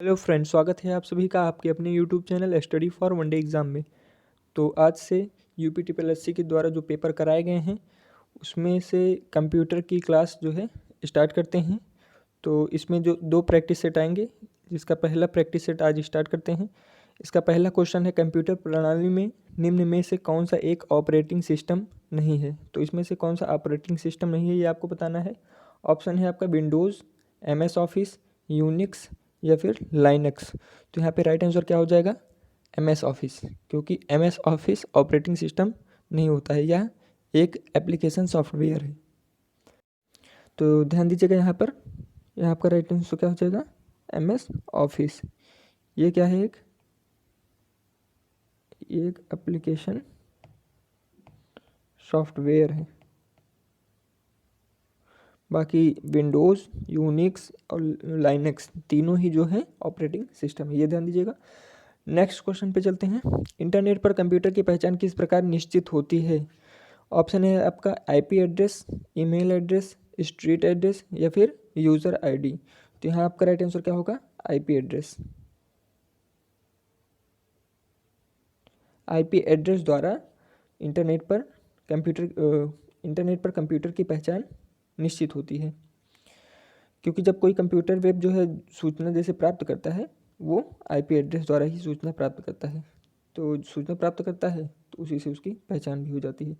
Hello friends, स्वागत है आप सभी का आपके अपने YouTube channel study for one day exam में। तो आज से यूपीटीपीएससी के द्वारा जो पेपर कराए गए हैं उसमें से कंप्यूटर की क्लास जो है स्टार्ट करते हैं। तो इसमें जो दो प्रैक्टिस सेट आएंगे, जिसका पहला प्रैक्टिस सेट आज स्टार्ट करते हैं। इसका पहला क्वेश्चन है, कंप्यूटर प्रणाली में निम्न में से कौन सा एक ऑपरेटिंग सिस्टम नहीं है। तो इसमें से कौन सा ऑपरेटिंग सिस्टम नहीं है ये आपको बताना है। ऑप्शन है आपका विंडोज़, MS ऑफिस, यूनिक्स या फिर लाइनक्स। तो यहाँ पे राइट आंसर क्या हो जाएगा, MS ऑफिस, क्योंकि MS ऑफिस ऑपरेटिंग सिस्टम नहीं होता है, यह एक एप्लीकेशन सॉफ्टवेयर है। तो ध्यान दीजिएगा यहाँ पर, यहाँ आपका राइट आंसर क्या हो जाएगा, MS ऑफिस। ये क्या है, एक एप्लीकेशन सॉफ्टवेयर है। बाकी विंडोज़, यूनिक्स और लाइनक्स तीनों ही जो है ऑपरेटिंग सिस्टम है, ये ध्यान दीजिएगा। नेक्स्ट क्वेश्चन पे चलते हैं। इंटरनेट पर कंप्यूटर की पहचान किस प्रकार निश्चित होती है। ऑप्शन है आपका IP address, email address, street address या फिर यूज़र ID। तो यहाँ आपका राइट आंसर क्या होगा, IP एड्रेस। IP एड्रेस द्वारा इंटरनेट पर कंप्यूटर की पहचान निश्चित होती है, क्योंकि जब कोई कंप्यूटर वेब जो है सूचना जैसे प्राप्त करता है, वो IP एड्रेस द्वारा ही सूचना प्राप्त करता है। तो सूचना प्राप्त करता है तो उसी से उसकी पहचान भी हो जाती है।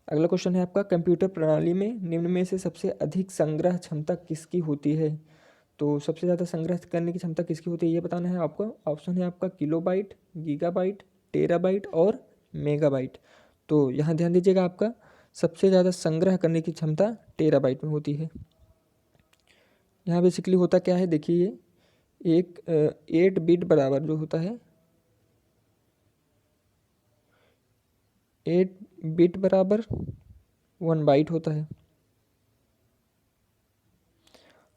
अगला क्वेश्चन है आपका, कंप्यूटर प्रणाली में निम्न में से सबसे अधिक संग्रह क्षमता किसकी होती है। तो सबसे ज़्यादा संग्रह करने की क्षमता किसकी होती है ये बताना है आपको। ऑप्शन है आपका किलोबाइट, गीगाबाइट, टेराबाइट और मेगाबाइट। तो यहाँ ध्यान दीजिएगा, आपका सबसे ज़्यादा संग्रह करने की क्षमता टेराबाइट में होती है। यहाँ बेसिकली होता क्या है, देखिए ये एक 8 बिट बराबर जो होता है, 8 बिट बराबर 1 बाइट होता है।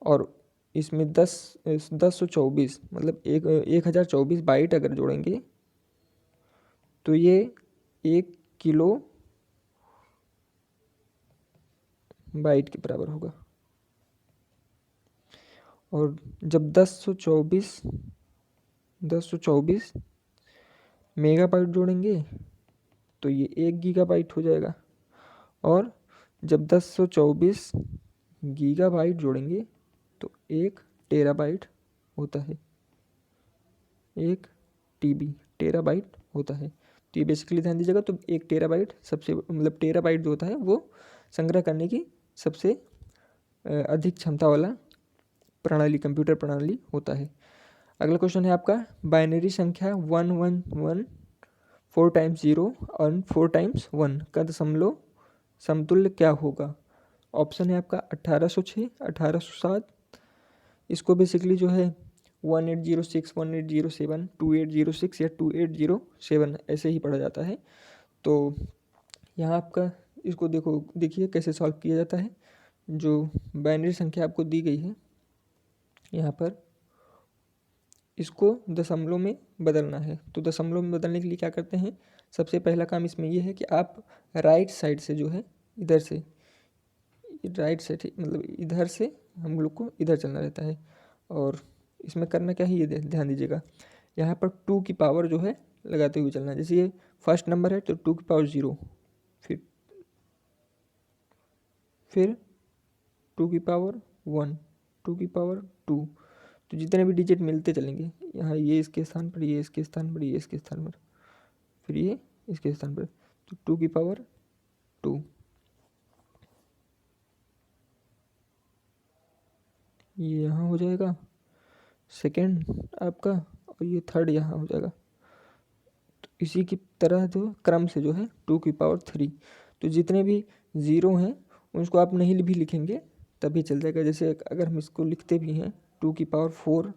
और इसमें 1024 मतलब 1024 बाइट अगर जोड़ेंगे तो ये 1 किलो बाइट के बराबर होगा। और जब 1024 मेगाबाइट जोड़ेंगे तो ये 1 गीगाबाइट हो जाएगा। और जब 1024 गीगाबाइट जोड़ेंगे तो 1 टेराबाइट होता है, 1 TB टेराबाइट होता है। तो ये बेसिकली ध्यान दीजिएगा, तो 1 टेराबाइट सबसे मतलब टेराबाइट जो होता है वो संग्रह करने की सबसे अधिक क्षमता वाला प्रणाली कंप्यूटर प्रणाली होता है। अगला क्वेश्चन है आपका, बाइनरी संख्या 111 4 टाइम्स 0 और 4 टाइम्स 1 का दशमलव समतुल्य क्या होगा। ऑप्शन है आपका 1806, 1807। इसको बेसिकली जो है 1806, 1807, 2806 या 2807 ऐसे ही पढ़ा जाता है। तो यहाँ आपका इसको देखिए कैसे सॉल्व किया जाता है। जो बाइनरी संख्या आपको दी गई है यहाँ पर, इसको दशमलव में बदलना है। तो दशमलव में बदलने के लिए क्या करते हैं, सबसे पहला काम इसमें यह है कि आप राइट साइड से जो है, इधर से राइट साइड मतलब इधर से हम लोग को इधर चलना रहता है। और इसमें करना क्या है ये ध्यान दीजिएगा, यहाँ पर 2 की पावर जो है लगाते हुए चलना है। जैसे ये फर्स्ट नंबर है तो 2 की पावर 0, फिर 2 की पावर 1, 2 की पावर 2। तो जितने भी डिजिट मिलते चलेंगे, यहाँ ये इसके स्थान पर, ये इसके स्थान पर, ये इसके स्थान पर, फिर ये इसके स्थान पर, तो 2 की पावर 2, ये यहाँ हो जाएगा सेकेंड आपका, और ये थर्ड यहाँ हो जाएगा। तो इसी की तरह जो क्रम से जो है 2 की पावर 3। तो जितने भी ज़ीरो हैं उसको आप नहीं भी लिखेंगे तभी चल जाएगा। जैसे अगर हम इसको लिखते भी हैं 2 की पावर 4,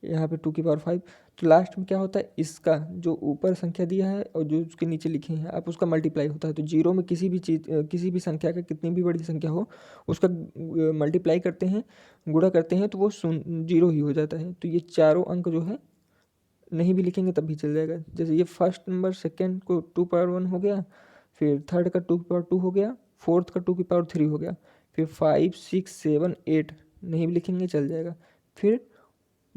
यहाँ पे 2 की पावर 5, तो लास्ट में क्या होता है, इसका जो ऊपर संख्या दिया है और जो उसके नीचे लिखे हैं आप उसका मल्टीप्लाई होता है। तो जीरो में किसी भी चीज़ किसी भी संख्या का कितनी भी बड़ी संख्या हो उसका मल्टीप्लाई करते हैं, गुणा करते हैं, तो वो जीरो ही हो जाता है। तो ये चारों अंक जो है नहीं भी लिखेंगे तब भी चल जाएगा। जैसे ये फर्स्ट नंबर सेकेंड को 2 पावर 1 हो गया, फिर थर्ड का 2 की पावर 2 हो गया, फोर्थ का 2 की पावर 3 हो गया, फिर 5 6 7 8 नहीं भी लिखेंगे चल जाएगा, फिर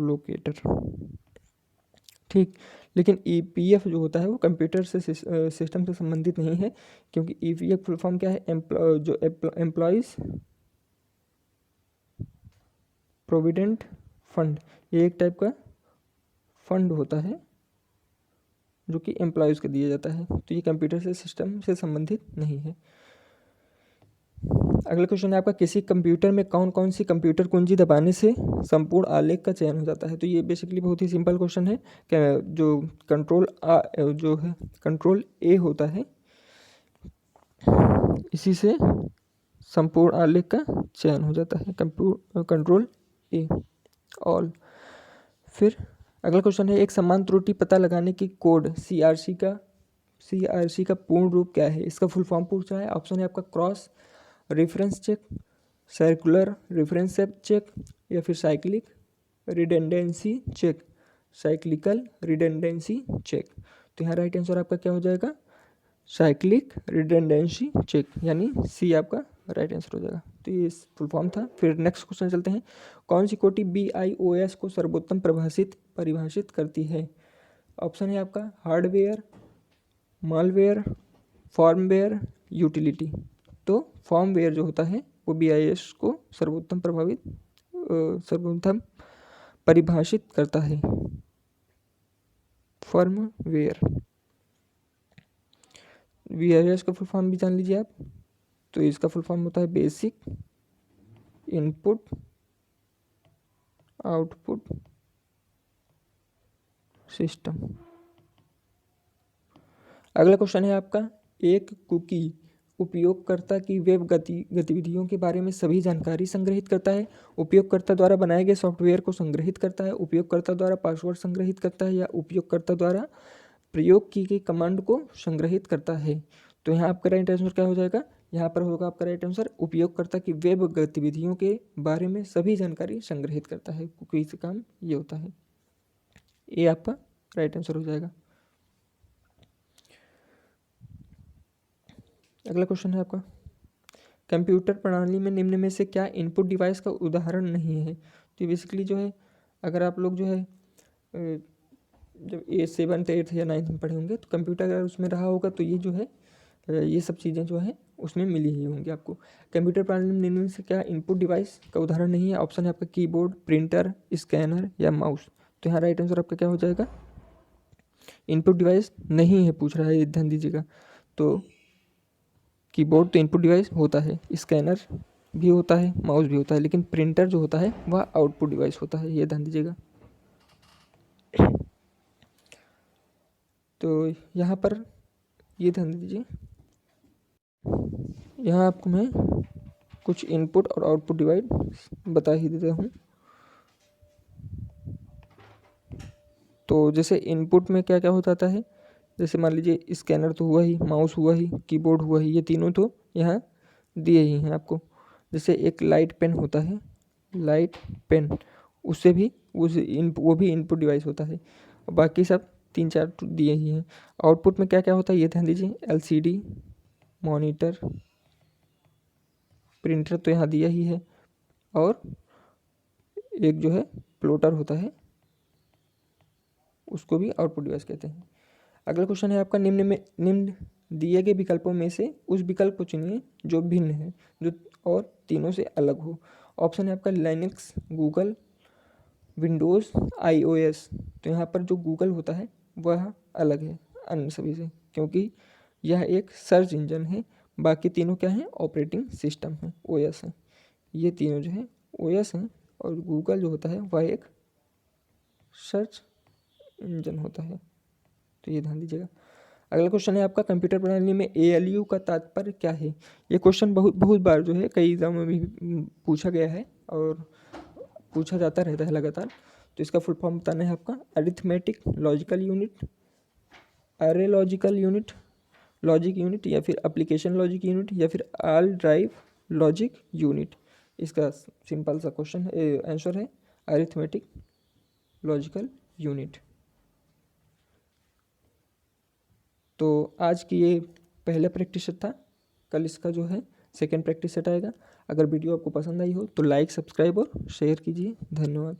लोकेटर। ठीक, लेकिन ईपीएफ जो होता है वो कंप्यूटर से सिस्टम से संबंधित नहीं है, क्योंकि ईपीएफ फुल फॉर्म क्या है, एम्प्लॉयज़ प्रोविडेंट फंड। ये एक टाइप का फंड होता है जो कि एम्प्लॉयज़ को दिया जाता है, तो ये कंप्यूटर से सिस्टम से संबंधित नहीं है। अगला क्वेश्चन है आपका, किसी कंप्यूटर में कौन कौन सी कंप्यूटर कुंजी दबाने से संपूर्ण आलेख का चयन हो जाता है। तो ये बेसिकली बहुत ही सिंपल क्वेश्चन है, क्या जो जो है कंट्रोल ए होता है, इसी से संपूर्ण आलेख का चयन हो जाता है, कंट्रोल ए ऑल। फिर अगला क्वेश्चन है, एक समान त्रुटि पता लगाने की कोड सीआरसी का पूर्ण रूप क्या है। इसका फुल फॉर्म पूछ रहा है। ऑप्शन है आपका cross reference check, circular reference check, या फिर cyclic redundancy check, cyclical redundancy check. तो यहाँ राइट आंसर आपका क्या हो जाएगा, साइक्लिक रिडेंडेंसी चेक, यानी सी आपका राइट आंसर हो जाएगा। तो ये फुल फॉर्म था। फिर नेक्स्ट क्वेश्चन चलते हैं, कौन सी कोटि BIOS को सर्वोत्तम परिभाषित करती है। ऑप्शन है आपका हार्डवेयर, मालवेयर, फॉर्मवेयर, यूटिलिटी। तो फॉर्मवेयर जो होता है वो BIOS को सर्वोत्तम परिभाषित करता है, फॉर्मवेयर। BIOS का फुल फॉर्म भी जान लीजिए आप, तो इसका फुल फॉर्म होता है बेसिक इनपुट आउटपुट सिस्टम। अगला क्वेश्चन है आपका, एक कुकी उपयोगकर्ता की वेब गतिविधियों के बारे में सभी जानकारी संग्रहित करता है, उपयोगकर्ता द्वारा बनाए गए सॉफ्टवेयर को संग्रहित करता है, उपयोगकर्ता द्वारा पासवर्ड संग्रहित करता है, या उपयोगकर्ता द्वारा प्रयोग की गई कमांड को संग्रहित करता है। तो यहाँ आपका राइट आंसर क्या हो जाएगा, यहाँ पर होगा आपका राइट आंसर उपयोगकर्ता की वेब गतिविधियों के बारे में सभी जानकारी संग्रहित करता है, कुकी से काम ये होता है। ये आपका राइट आंसर हो जाएगा। अगला क्वेश्चन है आपका, कंप्यूटर प्रणाली में निम्न में से क्या इनपुट डिवाइस का उदाहरण नहीं है। तो बेसिकली जो है, अगर आप लोग जो है जब 7th 8th या 9th में पढ़े होंगे, तो कंप्यूटर अगर उसमें रहा होगा तो ये जो है ये सब चीज़ें जो है उसमें मिली ही होंगी आपको। कंप्यूटर प्रणाली में निम्न में से क्या इनपुट डिवाइस का उदाहरण नहीं है। ऑप्शन है आपका कीबोर्ड, प्रिंटर, स्कैनर या माउस। तो यहाँ राइट आंसर आपका क्या हो जाएगा, इनपुट डिवाइस नहीं है पूछ रहा है, ध्यान दीजिएगा। तो कीबोर्ड तो इनपुट डिवाइस होता है, स्कैनर भी होता है, माउस भी होता है, लेकिन प्रिंटर जो होता है वह आउटपुट डिवाइस होता है, ये ध्यान दीजिएगा। तो यहाँ पर ये ध्यान दीजिए, यहाँ आपको मैं कुछ इनपुट और आउटपुट डिवाइस बता ही देता हूँ। तो जैसे इनपुट में क्या क्या हो जाता है, जैसे मान लीजिए स्कैनर तो हुआ ही, माउस हुआ ही, कीबोर्ड हुआ ही, ये तीनों तो यहाँ दिए ही हैं आपको। जैसे एक लाइट पेन होता है, लाइट पेन, उससे भी वो भी इनपुट डिवाइस होता है। बाकी सब 3-4 दिए ही हैं। आउटपुट में क्या क्या होता है ये ध्यान दीजिए, LCD, मॉनिटर, प्रिंटर तो यहाँ दिया ही है, और एक जो है प्लॉटर होता है, उसको भी आउटपुट डिवाइस कहते हैं। अगला क्वेश्चन है आपका, निम्न दिए गए विकल्पों में से उस विकल्प को चुनिए जो भिन्न है, जो और तीनों से अलग हो। ऑप्शन है आपका लिनक्स, गूगल, विंडोज़, iOS। तो यहाँ पर जो गूगल होता है वह अलग है अन्य सभी से, क्योंकि यह एक सर्च इंजन है। बाकी तीनों क्या हैं, ऑपरेटिंग सिस्टम है, OS है। ये तीनों जो है OS हैं, और गूगल जो होता है वह एक सर्च इंजन होता है। तो ये ध्यान दीजिएगा। अगला क्वेश्चन है आपका, कंप्यूटर प्रणाली में ALU का तात्पर्य क्या है। ये क्वेश्चन बहुत बार जो है कई एग्जामों में भी पूछा गया है और पूछा जाता रहता है लगातार। तो इसका फुल फॉर्म बताना है आपका, अरिथमेटिक लॉजिकल यूनिट, अरे लॉजिकल यूनिट, लॉजिक यूनिट, या फिर एप्लीकेशन लॉजिक यूनिट, या फिर ऑल ड्राइव लॉजिक यूनिट। इसका सिंपल सा क्वेश्चन आंसर है अरिथमेटिक लॉजिकल यूनिट। तो आज की ये पहला प्रैक्टिस सेट था, कल इसका जो है सेकेंड प्रैक्टिस सेट आएगा। अगर वीडियो आपको पसंद आई हो तो लाइक, सब्सक्राइब और शेयर कीजिए। धन्यवाद।